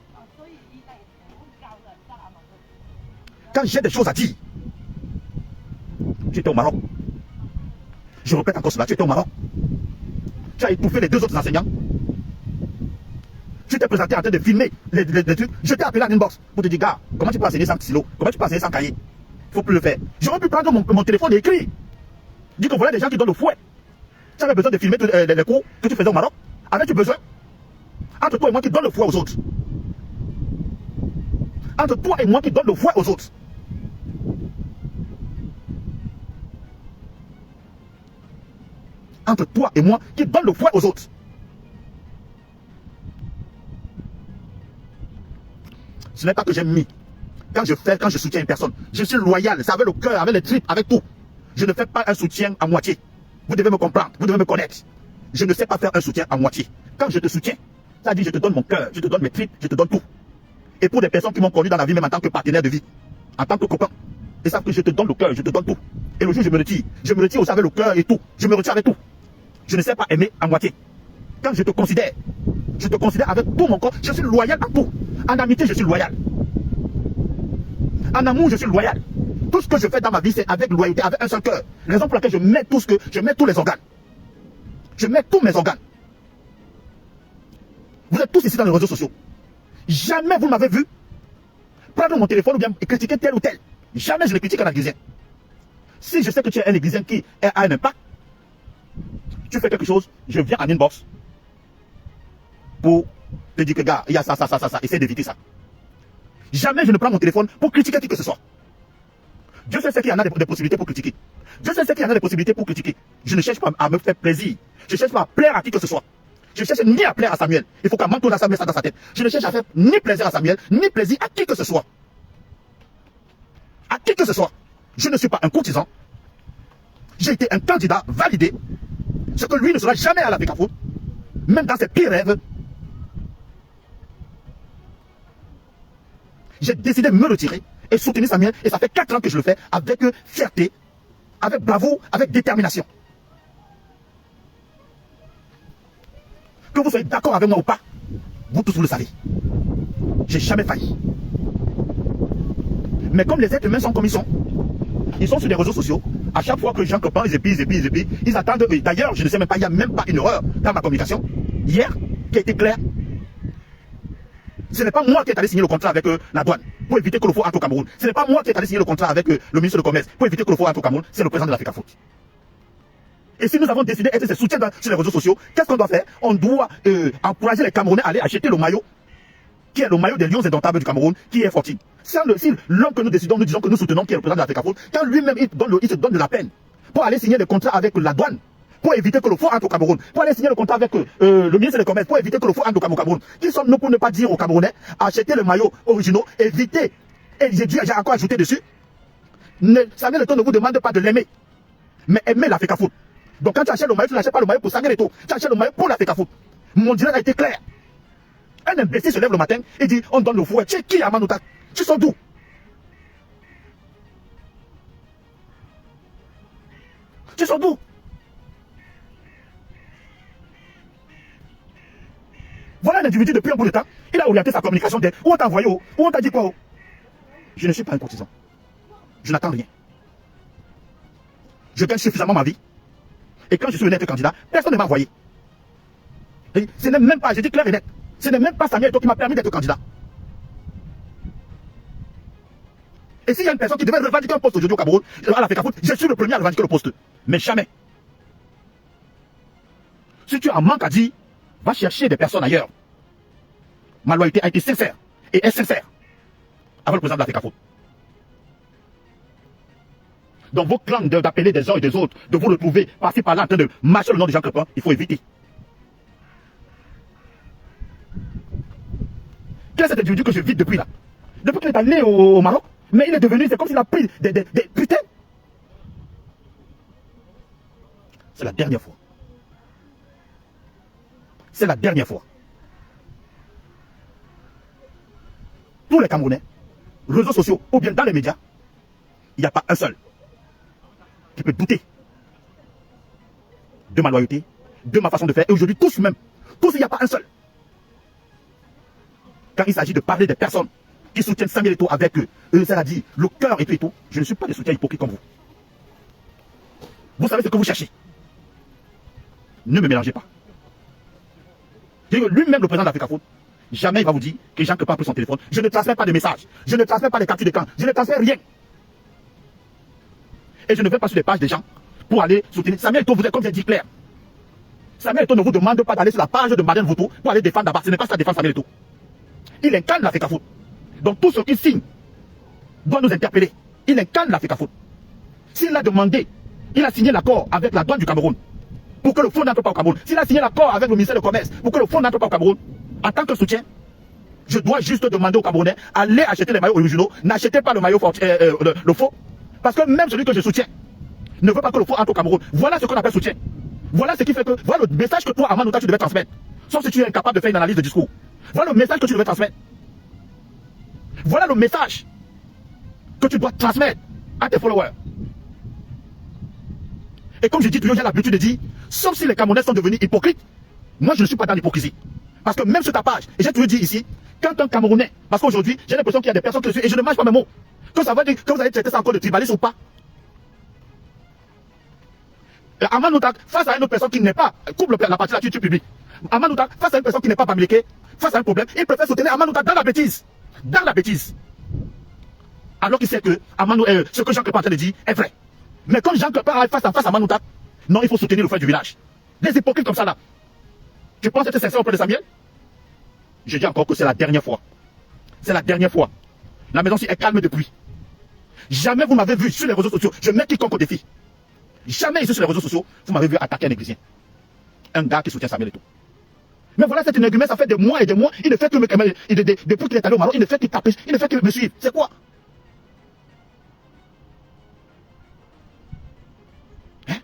Quand j'ai des choses à dire, tu étais au Maroc. Je répète encore cela, tu étais au Maroc. Tu as étouffé les deux autres enseignants. Tu t'es présenté en train de filmer les trucs. Je t'ai appelé en inbox pour te dire, gars, comment tu peux enseigner sans stylo? Comment tu peux enseigner sans cahier? Il ne faut plus le faire. J'aurais pu prendre mon téléphone et écrire. Dis que voilà des gens qui donnent le fouet. Tu avais besoin de filmer les cours que tu faisais au Maroc. Avais-tu besoin? Entre toi et moi qui donne le fouet aux autres. Entre toi et moi qui donne le fouet aux autres. Entre toi et moi qui donne le fouet aux autres. Ce n'est pas que j'aime mis. Quand je soutiens une personne, je suis loyal. C'est avec le cœur, avec les tripes, avec tout. Je ne fais pas un soutien à moitié. Vous devez me comprendre, vous devez me connaître. Je ne sais pas faire un soutien à moitié. Quand je te soutiens, ça dit je te donne mon cœur, je te donne mes tripes, je te donne tout. Et pour des personnes qui m'ont connu dans la vie, même en tant que partenaire de vie, en tant que copain, ils savent que je te donne le cœur, je te donne tout. Et le jour où je me retire aussi avec le cœur et tout. Je me retire avec tout. Je ne sais pas aimer à moitié. Quand je te considère avec tout mon corps, je suis loyal à tout. En amitié, je suis loyal. En amour, je suis loyal. Tout ce que je fais dans ma vie, c'est avec loyauté, avec un seul cœur. Raison pour laquelle je mets tous les organes. Je mets tous mes organes. Vous êtes tous ici dans les réseaux sociaux. Jamais vous m'avez vu prendre mon téléphone ou bien critiquer tel ou tel. Jamais je ne critique un églisien. Si je sais que tu es un églisien qui a un impact, tu fais quelque chose, je viens en inbox pour te dire que gars, il y a ça, essaie d'éviter ça. Jamais je ne prends mon téléphone pour critiquer qui que ce soit. Dieu sait qu'il y en a des possibilités pour critiquer. Dieu sait qu'il y en a des possibilités pour critiquer. Je ne cherche pas à me faire plaisir. Je ne cherche pas à plaire à qui que ce soit. Je ne cherche ni à plaire à Samuel. Il faut qu'un manteau à Samuel ça dans sa tête. Je ne cherche à faire ni plaisir à Samuel, ni plaisir à qui que ce soit. À qui que ce soit. Je ne suis pas un courtisan. J'ai été un candidat validé. Ce que lui ne sera jamais à l'Afrique Foot. Même dans ses pires rêves. J'ai décidé de me retirer et soutenir Samuel. Et ça fait 4 ans que je le fais avec fierté, avec bravoure, avec détermination. Que vous soyez d'accord avec moi ou pas, Vous tous, vous le savez. J'ai jamais failli. Mais comme les êtres humains sont comme ils sont sur les réseaux sociaux. À chaque fois que Jean Copin, ils épient, ils attendent. D'ailleurs, je ne sais même pas, il n'y a même pas une erreur dans ma communication. Hier, qui a été claire. Ce n'est pas moi qui est allé signer le contrat avec la douane pour éviter que le faux entre au Cameroun. Ce n'est pas moi qui est allé signer le contrat avec le ministre du Commerce pour éviter que le faux entre au Cameroun. C'est le président de l'Africa Foot. Et si nous avons décidé d'être ses soutiens sur les réseaux sociaux, qu'est-ce qu'on doit faire? On doit encourager les Camerounais à aller acheter le maillot, qui est le maillot des Lions indomptables du Cameroun, qui est fortune. Si l'homme que nous décidons, nous disons que nous soutenons, qui est le président de l'Africa Foot, quand lui-même il se donne de la peine pour aller signer des contrats avec la douane, pour éviter que le faux entre au Cameroun, pour aller signer le contrat avec le ministre du Commerce, pour éviter que le faux entre au Cameroun. Qui sommes-nous pour ne pas dire aux Camerounais, achetez le maillot originaux, évitez, et j'ai encore ajouté dessus, Samuel Eto'o ne vous demande pas de l'aimer, mais aimez l'Africa Foot. Donc quand tu achètes le maillot, tu n'achètes pas le maillot pour Samuel Eto'o, tu achètes le maillot pour l'Africa Foot. Mon direct a été clair. Un imbécile se lève le matin et dit, on donne le fouet. Tu es qui, Amanoutak? Tu sors d'où? Tu sors d'où? Voilà un individu depuis un bout de temps. Il a orienté sa communication où on t'a envoyé, où on t'a dit quoi? Je ne suis pas un courtisan. Je n'attends rien. Je gagne suffisamment ma vie. Et quand je suis honnête candidat, personne ne m'a envoyé. Et ce n'est même pas, je dis clair et net, ce n'est même pas Samuel Eto'o qui m'a permis d'être candidat. Et s'il y a une personne qui devait revendiquer un poste aujourd'hui au Cameroun, à l'Africa Foot, je suis le premier à revendiquer le poste. Mais jamais. Si tu as un manque à dire, va chercher des personnes ailleurs. Ma loyauté a été sincère et est sincère avec le président de l'Africa Foot. Donc vos clans d'appeler des uns et des autres, de vous retrouver par-ci par-là en train de marcher le nom des gens Crépin, il faut éviter. Quel est cet individu que je vis depuis là? Depuis qu'il est allé au Maroc, mais il est devenu, c'est comme s'il a pris des putains. C'est la dernière fois. C'est la dernière fois. Tous les Camerounais, réseaux sociaux ou bien dans les médias, il n'y a pas un seul qui peut douter de ma loyauté, de ma façon de faire. Et aujourd'hui, tous même, tous, il n'y a pas un seul. Quand il s'agit de parler des personnes qui soutiennent Samuel Eto'o avec c'est-à-dire le cœur et tout, je ne suis pas de soutien hypocrite comme vous. Vous savez ce que vous cherchez. Ne me mélangez pas. Lui-même, le président de l'Africa Foot, jamais il va vous dire que Jean Crépin a pris son téléphone. Je ne transmets pas de messages. Je ne transmets pas de captures d'écran. Je ne transmets rien. Et je ne vais pas sur les pages des gens pour aller soutenir. Samuel Eto'o, vous êtes comme j'ai dit clair. Samuel Eto'o ne vous demande pas d'aller sur la page de Marlène Vautour pour aller défendre là-bas. Ce n'est pas ça défendre Samuel Eto'o. Il incarne l'Africa Foot. Donc tout ce qui signe doit nous interpeller. Il incarne l'Africa Foot. S'il a demandé, il a signé l'accord avec la douane du Cameroun pour que le fonds n'entre pas au Cameroun. S'il a signé l'accord avec le ministère du Commerce pour que le fonds n'entre pas au Cameroun, en tant que soutien, je dois juste demander aux Camerounais, allez acheter les maillots originaux, n'achetez pas le maillot le faux. Parce que même celui que je soutiens ne veut pas que le faux entre au Cameroun. Voilà ce qu'on appelle soutien. Voilà ce qui fait que, voilà le message que toi, Amanoutak, tu devais transmettre. Sauf si tu es incapable de faire une analyse de discours. Voilà le message que tu devais transmettre. Voilà le message que tu dois transmettre à tes followers. Et comme je dis toujours, j'ai l'habitude de dire, sauf si les Camerounais sont devenus hypocrites, moi je ne suis pas dans l'hypocrisie. Parce que même sur ta page, et j'ai toujours dit ici, quand un Camerounais, parce qu'aujourd'hui, j'ai l'impression qu'il y a des personnes qui le suivent, et je ne mange pas mes mots, que ça va dire que vous allez traiter ça encore de tribalisme ou pas. Amanoutak, face à une autre personne qui n'est pas, coupe la partie là, tu publies. Amanoutak, face à une personne qui n'est pas bamileke, face à un problème, il préfère soutenir Amanoutak dans la bêtise. Dans la bêtise. Alors qu'il sait que ce que Jean Crépin est en train de dire est vrai. Mais quand Jean Crépin arrive face à face à Amanoutak, non, il faut soutenir le frère du village. Des hypocrites comme ça là. Tu penses être sincère auprès de Samuel? Je dis encore que c'est la dernière fois. C'est la dernière fois. La maison est calme depuis. Jamais vous m'avez vu sur les réseaux sociaux. Je mets quiconque au défi. Jamais ici sur les réseaux sociaux, vous m'avez vu attaquer un égrisien. Un gars qui soutient Samuel Eto'o. Mais voilà, cet énergumène, ça fait des mois et des mois. Il ne fait que me. Depuis qu'il est allé au Maroc, il ne fait que taper. Il ne fait que me suivre. C'est quoi? Hein?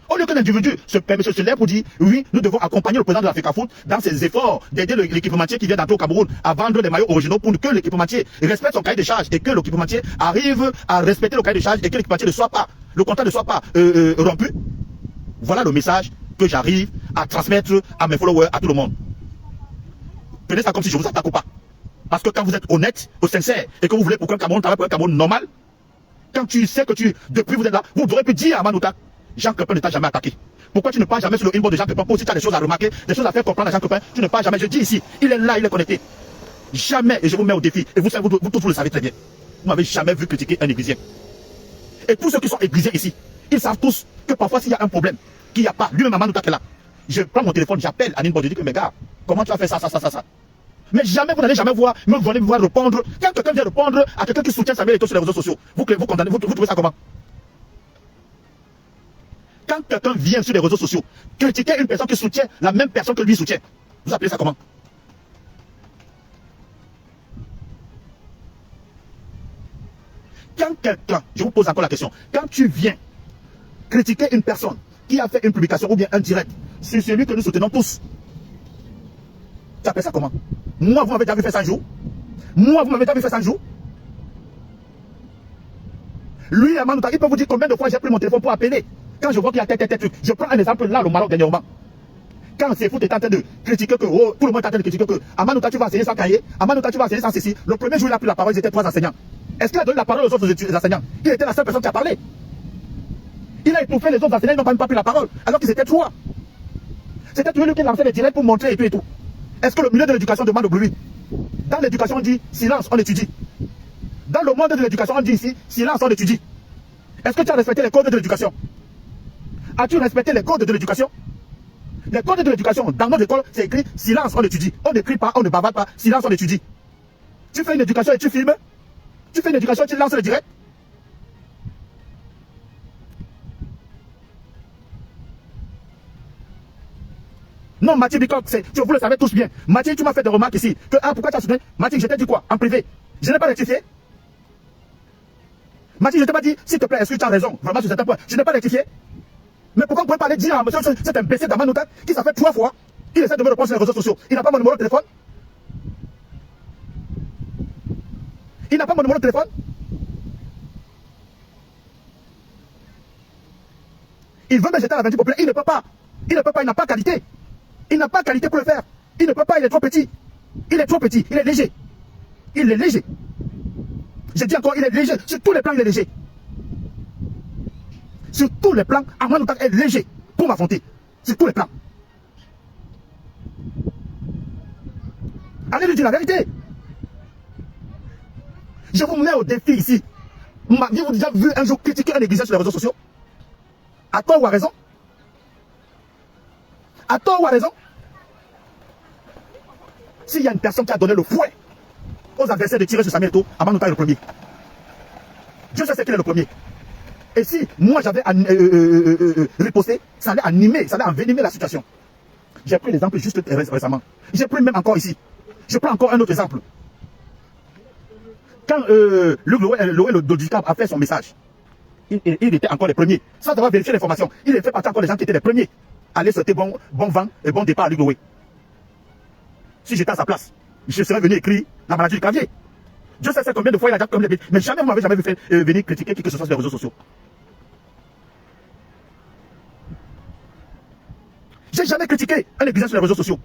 Au lieu qu'un individu se lève pour dire oui, nous devons accompagner le président de l'Africa Foot dans ses efforts d'aider l'équipementier qui vient d'entrer au Cameroun à vendre les maillots originaux pour que l'équipementier respecte son cahier de charge et que l'équipementier arrive à respecter le cahier de charge et que l'équipementier ne soit pas, le contrat ne soit pas rompu. Voilà le message que j'arrive à transmettre à mes followers, à tout le monde. Prenez ça comme si je vous attaque ou pas. Parce que quand vous êtes honnête, sincère, et que vous voulez pour qu'un Cameroun travaille pour un Cameroun normal, quand tu sais que depuis vous êtes là, vous aurez pu dire à Manouta, Jean Crépin ne t'a jamais attaqué. Pourquoi tu ne parles jamais sur le inbox de Jean Crépin pour si tu as des choses à remarquer, des choses à faire comprendre à Jean Crépin, tu ne parles jamais. Je dis ici, il est là, il est connecté. Jamais, et je vous mets au défi, et vous tous vous le savez très bien. Vous m'avez jamais vu critiquer un égrisien. Et tous ceux qui sont églisiens ici, ils savent tous que parfois s'il y a un problème, qu'il n'y a pas, lui-même Manouta qui est là, je prends mon téléphone, j'appelle Anine Bod, je dis que mes gars, comment tu as fait ça. Mais jamais, vous n'allez jamais voir, vous allez voir répondre. Quand quelqu'un vient répondre à quelqu'un qui soutient Samuel Eto'o sur les réseaux sociaux, vous condamnez, vous trouvez ça comment? Quand quelqu'un vient sur les réseaux sociaux, critiquer une personne qui soutient la même personne que lui soutient, vous appelez ça comment? Quand quelqu'un, je vous pose encore la question, quand tu viens critiquer une personne qui a fait une publication ou bien un direct sur celui que nous soutenons tous, tu appelles ça comment? Moi, vous m'avez déjà vu faire ça un jour. Moi, vous m'avez déjà vu faire ça un jour. Lui, Manouta, il peut vous dire combien de fois j'ai pris mon téléphone pour appeler. Quand je vois qu'il y a tel truc. Je prends un exemple là, le Maroc dernièrement. Quand c'est fou, tu es en train de critiquer que, oh, tout le monde est en train de critiquer que, Manouta, tu vas enseigner sans cahier. Manouta, tu vas enseigner sans ceci. Le premier jour, il a pris la parole, ils étaient 3 enseignants. Est-ce qu'il a donné la parole aux autres enseignants? Il était la seule personne qui a parlé. Il a étouffé les autres enseignants, ils n'ont même pas pris la parole. Alors qu'ils étaient 3. C'était lui qui lançait les directs pour montrer et tout et tout. Est-ce que le milieu de l'éducation demande au bruit? Dans l'éducation, on dit silence, on étudie. Dans le monde de l'éducation, on dit ici silence, on étudie. Est-ce que tu as respecté les codes de l'éducation? As-tu respecté les codes de l'éducation? Les codes de l'éducation, dans notre école, c'est écrit silence, on étudie. On n'écrit pas, on ne bavarde pas, silence, on étudie. Tu fais une éducation et tu filmes. Tu fais une éducation et tu lances le direct. Non, Mathieu Bicop, vous le savez tous bien. Mathieu, tu m'as fait des remarques ici. Que, pourquoi tu as soutenu? Mathieu, je t'ai dit quoi? En privé. Je n'ai pas rectifié. Mathieu, je ne t'ai pas dit, s'il te plaît, est-ce que tu as raison? Vraiment, sur certains points. Je n'ai pas rectifié. Mais pourquoi vous pouvez parler, dire à monsieur, c'est un imbécile d'Amanouta qui ça fait 3 fois. Il essaie de me répondre sur les réseaux sociaux. Il n'a pas mon numéro de téléphone. Il n'a pas mon numéro de téléphone. Il veut me jeter à la 28 populaire. Il ne peut pas. Il ne peut pas, il n'a pas qualité. Il n'a pas qualité pour le faire. Il ne peut pas, il est trop petit. Il est trop petit, il est léger. Il est léger. Je dis encore, il est léger. Sur tous les plans, il est léger. Sur tous les plans, Amanouta est léger pour m'affronter. Sur tous les plans. Allez lui dire la vérité. Je vous mets au défi ici. M'aviez-vous déjà vu un jour critiquer un église sur les réseaux sociaux? À tort ou à raison? À tort ou à raison? S'il y a une personne qui a donné le fouet aux adversaires de tirer sur Samuel Eto'o, Amanouta est le premier. Dieu sait qu'il est le premier. Et si moi j'avais riposté, ça allait animer, ça allait envenimer la situation. J'ai pris l'exemple juste récemment. J'ai pris même encore ici. Je prends encore un autre exemple. Quand Luc Loé Dodicab a fait son message, il était encore les premiers. Sans avoir vérifié l'information, il a fait partie encore des gens qui étaient les premiers à aller souhaiter bon vent et bon départ à Luc Loé. Si j'étais à sa place, je serais venu écrire la maladie du clavier. Dieu sait combien de fois il a déjà comme les mais jamais vous m'avez jamais vu faire, venir critiquer qui que ce soit sur les réseaux sociaux. J'ai jamais critiqué un église sur les réseaux sociaux.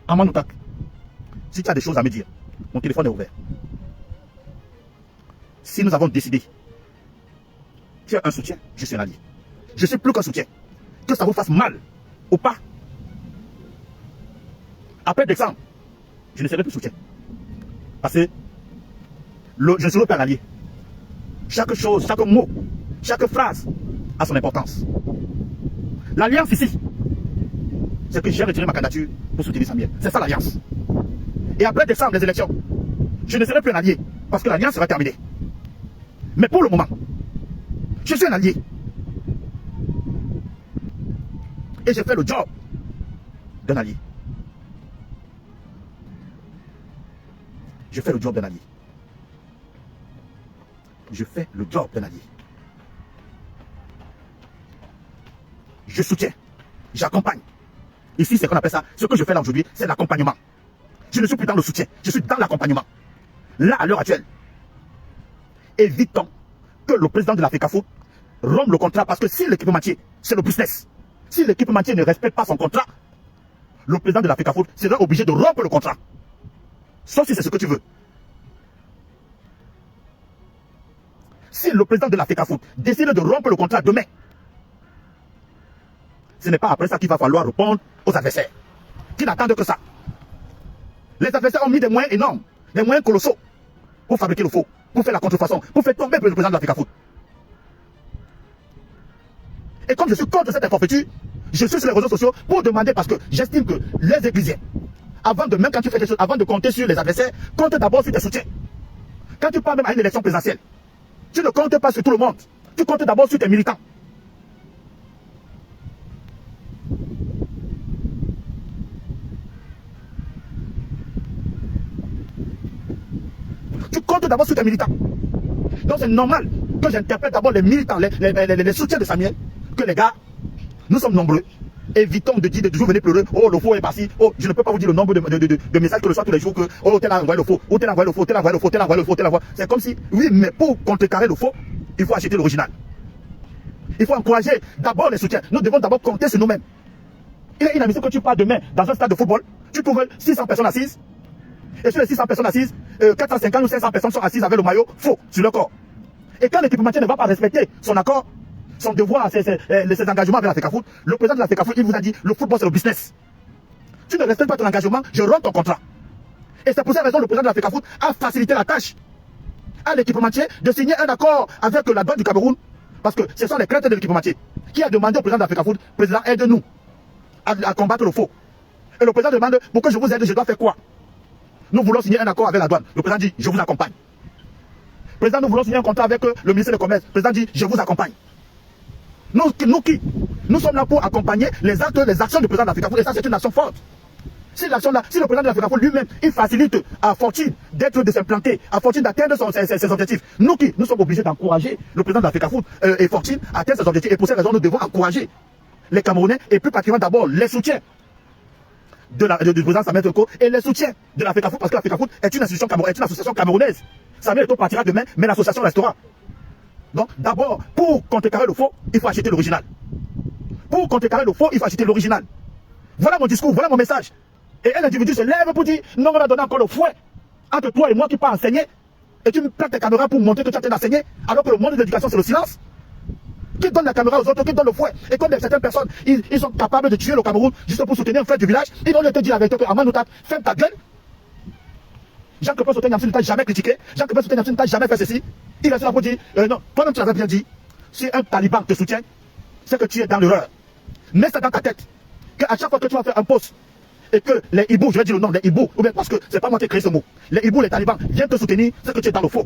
Amanouta, si tu as des choses à me dire, mon téléphone est ouvert. Si nous avons décidé, tu as un soutien, je suis un allié. Je suis plus qu'un soutien. Que ça vous fasse mal ou pas. Après décembre, je ne serai plus soutien. Parce que je ne serai pas un allié. Chaque chose, chaque mot, chaque phrase a son importance. L'alliance ici, c'est que j'ai retiré ma candidature pour soutenir Samuel. C'est ça l'alliance. Et après décembre, les élections, je ne serai plus un allié parce que l'alliance sera terminée. Mais pour le moment, je suis un allié. Et j'ai fait le job d'un allié. Je fais le job d'un allié. Je fais le job d'un allié. Je soutiens. J'accompagne. Ici, c'est qu'on appelle ça. Ce que je fais là aujourd'hui, c'est l'accompagnement. Je ne suis plus dans le soutien. Je suis dans l'accompagnement. Là, à l'heure actuelle, évitons que le président de la FECAFO rompe le contrat parce que si l'équipementier c'est le business. Si l'équipementier ne respecte pas son contrat, le président de la FECAFOOT sera obligé de rompre le contrat. Sauf si c'est ce que tu veux. Si le président de la FECAFOOT décide de rompre le contrat demain, ce n'est pas après ça qu'il va falloir répondre aux adversaires, qui n'attendent que ça. Les adversaires ont mis des moyens énormes, des moyens colossaux, pour fabriquer le faux, pour faire la contrefaçon, pour faire tomber le président de la FECAFOOT. Et comme je suis contre cette forfaiture, je suis sur les réseaux sociaux pour demander, parce que j'estime que les églisiens, avant de, même quand tu fais des choses, avant de compter sur les adversaires, compte d'abord sur tes soutiens. Quand tu parles même à une élection présidentielle, tu ne comptes pas sur tout le monde. Tu comptes d'abord sur tes militants. Tu comptes d'abord sur tes militants. Donc c'est normal que j'interprète d'abord les militants, les soutiens de Samuel, que les gars, nous sommes nombreux. Évitons de dire de toujours venir pleurer. Oh, le faux est parti. Oh, je ne peux pas vous dire le nombre de messages que je reçois tous les jours que oh, tel a envoyé le faux, oh, tel a envoyé le faux, tel a envoyé le faux, tel a envoyé le faux, tel a envoyé. C'est comme si, oui, mais pour contrecarrer le faux, il faut acheter l'original. Il faut encourager d'abord les soutiens. Nous devons d'abord compter sur nous-mêmes. Il est inadmissible que tu pars demain dans un stade de football, tu trouves 600 personnes assises, et sur les 600 personnes assises, 450 ou 500 personnes sont assises avec le maillot faux sur leur corps. Et quand l'équipementier ne va pas respecter son accord, son devoir, ses engagements avec la FECAFOOT, le président de la FECAFOOT, il vous a dit, le football c'est le business. Tu ne respectes pas ton engagement, je romps ton contrat. Et c'est pour cette raison que le président de la FECAFOOT a facilité la tâche à l'équipementier de signer un accord avec la douane du Cameroun, parce que ce sont les craintes de l'équipementier qui a demandé au président de la FECAFOOT, président, aide-nous à combattre le faux. Et le président demande, pour que je vous aide, je dois faire quoi? Nous voulons signer un accord avec la douane. Le président dit, je vous accompagne. Président, nous voulons signer un contrat avec le ministère du Commerce. Le président dit, je vous accompagne. Nous qui? Nous sommes là pour accompagner les actes, les actions du président de la FECAFOOT. Et ça, c'est une action forte. Si le président de la FECAFOOT lui-même, il facilite à Fortune de s'implanter, à Fortune d'atteindre ses objectifs. Nous qui? Nous sommes obligés d'encourager le président de la FECAFOOT et Fortune à atteindre ses objectifs. Et pour cette raison, nous devons encourager les Camerounais et plus particulièrement d'abord les soutiens du président Samuel Eto'o et les soutiens de la FECAFOOT, parce que la FECAFOOT est une association camerounaise. Samuel Eto'o partira demain, mais l'association restera. Donc, d'abord, pour contrecarrer le faux, il faut acheter l'original. Pour contrecarrer le faux, il faut acheter l'original. Voilà mon discours, voilà mon message. Et un individu se lève pour dire, non, on a donné encore le fouet entre toi et moi qui pas enseigner. Et tu me plaques tes caméras pour montrer que tu as enseigné, alors que le monde de l'éducation, c'est le silence. Qui donne la caméra aux autres, qui donne le fouet. Et comme certaines personnes, ils sont capables de tuer le Cameroun juste pour soutenir un frère du village, ils vont te dire la vérité que Amanouta, ferme ta gueule. Jean-Claude Soten-Niamsi ne t'a jamais critiqué. Jean-Claude Soten-Niamsi ne t'a jamais fait ceci. Il est là pour dire, non, toi-même tu l'avais bien dit, si un taliban te soutient, c'est que tu es dans l'erreur. Mets ça dans ta tête, qu'à chaque fois que tu vas faire un post, et que les hiboux, je vais dire le nom, les hiboux, ou bien parce que c'est pas moi qui ai créé ce mot, les hiboux, les talibans viennent te soutenir, c'est que tu es dans le faux.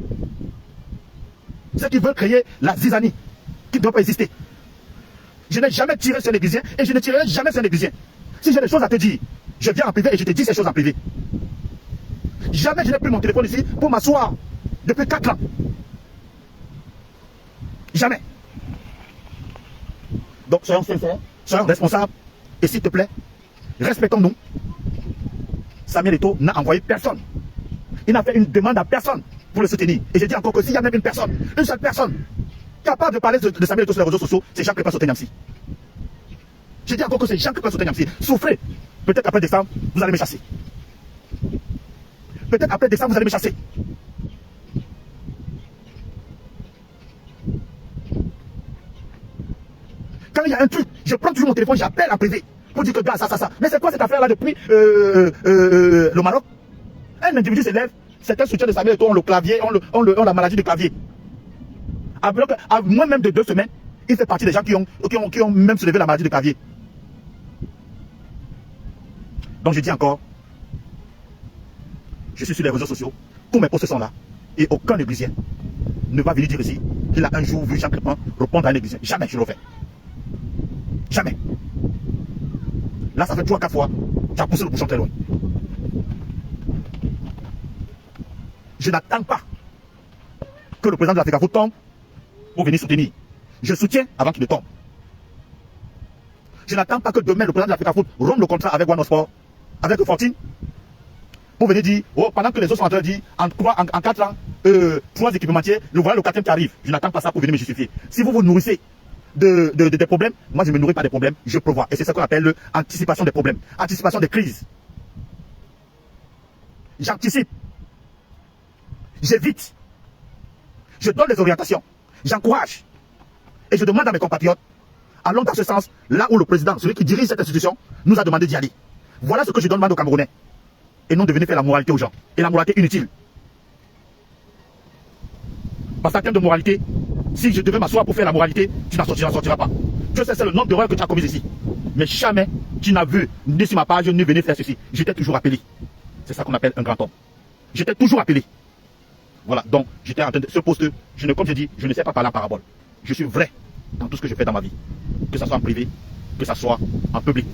C'est qu'ils veulent créer la zizanie, qui ne doit pas exister. Je n'ai jamais tiré sur un église et je ne tirerai jamais sur un église. Si j'ai des choses à te dire, je viens en privé et je te dis ces choses en privé. Jamais je n'ai pris mon téléphone ici pour m'asseoir depuis 4 ans. Jamais. Donc soyons sincères, soyons responsables et s'il te plaît, respectons-nous. Samuel Eto'o n'a envoyé personne. Il n'a fait une demande à personne pour le soutenir. Et je dis encore que s'il y a même une personne, une seule personne, capable de parler de Samuel Eto'o sur les réseaux sociaux, c'est Jean-Claude Soten-Niamsi. Je dis encore que c'est Jean-Claude Soten-Niamsi. Souffrez. Peut-être après décembre, vous allez me chasser. Peut-être après décembre, vous allez me chasser. Quand il y a un truc, je prends toujours mon téléphone, j'appelle en privé pour dire que gars, ça. Mais c'est quoi cette affaire-là depuis le Maroc? Un individu se lève, c'est un soutien de Samuel Eto'o, on le clavier, on la maladie du clavier. À moins même de 2 semaines, il fait partie des gens qui ont même soulevé la maladie du clavier. Donc je dis encore, je suis sur les réseaux sociaux, tous mes posts sont là, et aucun églisien ne va venir dire ici qu'il a un jour vu Jean-Claude répondre à un églisien. Jamais je le fais. Jamais. Là, ça fait 3 ou 4 fois, tu as poussé le bouchon très loin. Je n'attends pas que le président de la FECAFOOT tombe pour venir soutenir. Je soutiens avant qu'il ne tombe. Je n'attends pas que demain le président de la FECAFOOT rompe le contrat avec One Sport, avec Fortune, pour venir dire, oh, pendant que les autres sont en train de dire, en 4 ans, 3 équipementiers, voilà le 4e qui arrive. Je n'attends pas ça pour venir me justifier. Si vous vous nourrissez des problèmes, moi je ne me nourris pas des problèmes, je prévois. Et c'est ça qu'on appelle l'anticipation des problèmes, anticipation des crises. J'anticipe, j'évite, je donne des orientations, j'encourage. Et je demande à mes compatriotes, allons dans ce sens, là où le président, celui qui dirige cette institution, nous a demandé d'y aller. Voilà ce que je demande aux Camerounais. Et non de venir faire la moralité aux gens. Et la moralité inutile. Parce qu'en termes de moralité, si je devais m'asseoir pour faire la moralité, tu n'en sortiras pas. Je sais, c'est le nombre d'erreurs que tu as commises ici. Mais jamais tu n'as vu, ni sur ma page, ni venir faire ceci. Je t'ai toujours appelé. C'est ça qu'on appelle un grand homme. Je t'ai toujours appelé. Voilà, donc j'étais en train de ce poste, comme je dis, je ne sais pas parler en parabole. Je suis vrai dans tout ce que je fais dans ma vie. Que ce soit en privé, que ce soit en public.